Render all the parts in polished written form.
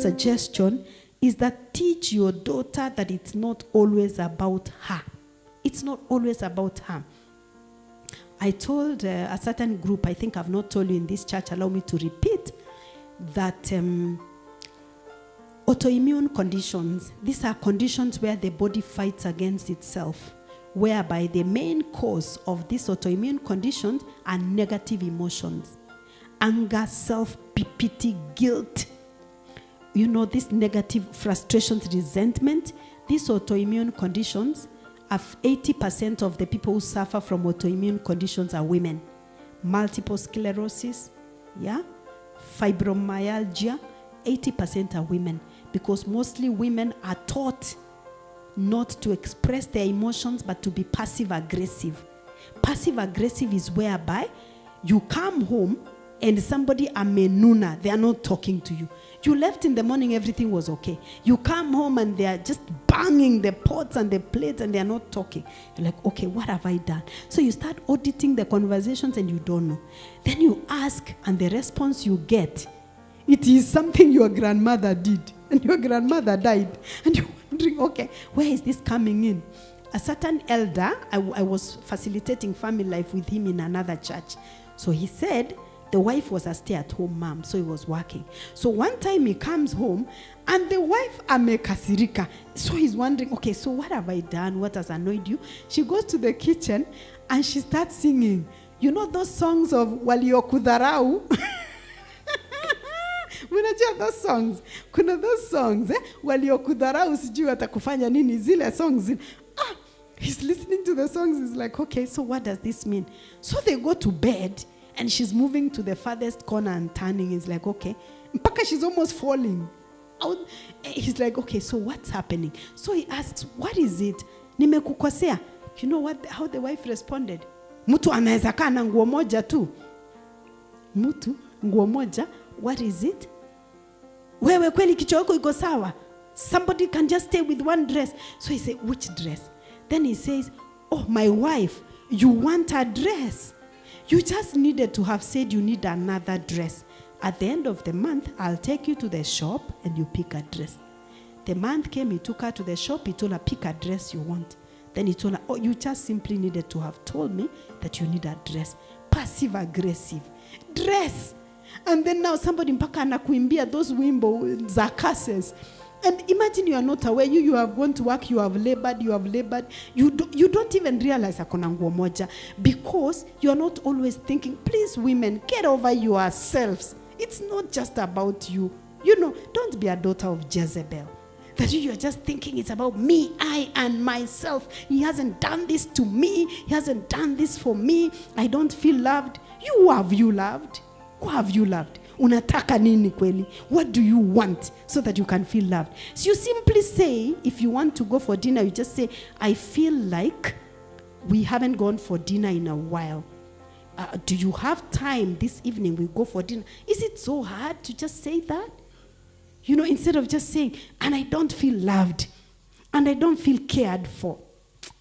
suggestion is that teach your daughter that it's not always about her. It's not always about her. I told a certain group, I think I've not told you in this church, allow me to repeat, that autoimmune conditions, these are conditions where the body fights against itself, whereby the main cause of these autoimmune conditions are negative emotions. Anger, self-pity, guilt. You know, these negative frustrations, resentment. These autoimmune conditions, 80% of the people who suffer from autoimmune conditions are women. Multiple sclerosis, fibromyalgia, 80% are women. Because mostly women are taught not to express their emotions, but to be passive-aggressive. Passive-aggressive is whereby you come home and somebody amenuna, they are not talking to you. You left in the morning, everything was okay. You come home and they are just banging the pots and the plates and they are not talking. You're like, okay, what have I done? So you start auditing the conversations and you don't know. Then you ask and the response you get, it is something your grandmother did and your grandmother died. And you're wondering, okay, where is this coming in? A certain elder, I was facilitating family life with him in another church. So he said, the wife was a stay-at-home mom, so he was working. So one time he comes home, and the wife amekasirika. So he's wondering, okay, so what have I done? What has annoyed you? She goes to the kitchen, and she starts singing. You know those songs of WALIOKUDHARAU? Unajua those songs? Kuna those songs, WALIOKUDHARAU sijui watakufanya nini, zile songs. He's listening to the songs, he's like, okay, so what does this mean? So they go to bed, and she's moving to the farthest corner and turning. He's like, okay. Mpaka she's almost falling. He's like, okay, so what's happening? So he asks, what is it? Nimekukosea. You know what? How the wife responded? Mtu anaweza kaa na nguo moja tu. Mtu, nguo moja. What is it? Wewe kweli kichwa yako iko sawa? Somebody can just stay with one dress. So he said, which dress? Then he says, oh, my wife, you want a dress? You just needed to have said you need another dress. At the end of the month, I'll take you to the shop and you pick a dress. The month came, he took her to the shop, he told her, pick a dress you want. Then he told her, oh, you just simply needed to have told me that you need a dress. Passive-aggressive. Dress. And then now somebody mpaka anakuimbia those wimbo za curses. And imagine you are not aware, you have gone to work, you have labored, you don't even realize akona nguo moja, because you are not always thinking, please women, get over yourselves. It's not just about you. You know, don't be a daughter of Jezebel. That you are just thinking it's about me, I and myself. He hasn't done this to me. He hasn't done this for me. I don't feel loved. Who have you loved? Who have you loved? Unataka nini kweli? What do you want so that you can feel loved? So you simply say, if you want to go for dinner, you just say, I feel like we haven't gone for dinner in a while. Do you have time this evening? We go for dinner. Is it so hard to just say that? You know, instead of just saying, and I don't feel loved, and I don't feel cared for.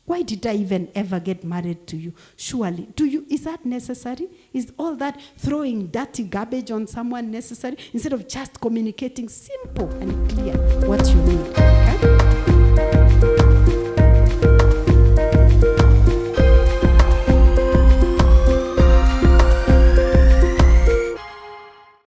Why did I even ever get married to you? Surely, is that necessary? Is all that throwing dirty garbage on someone necessary? Instead of just communicating simple and clear what you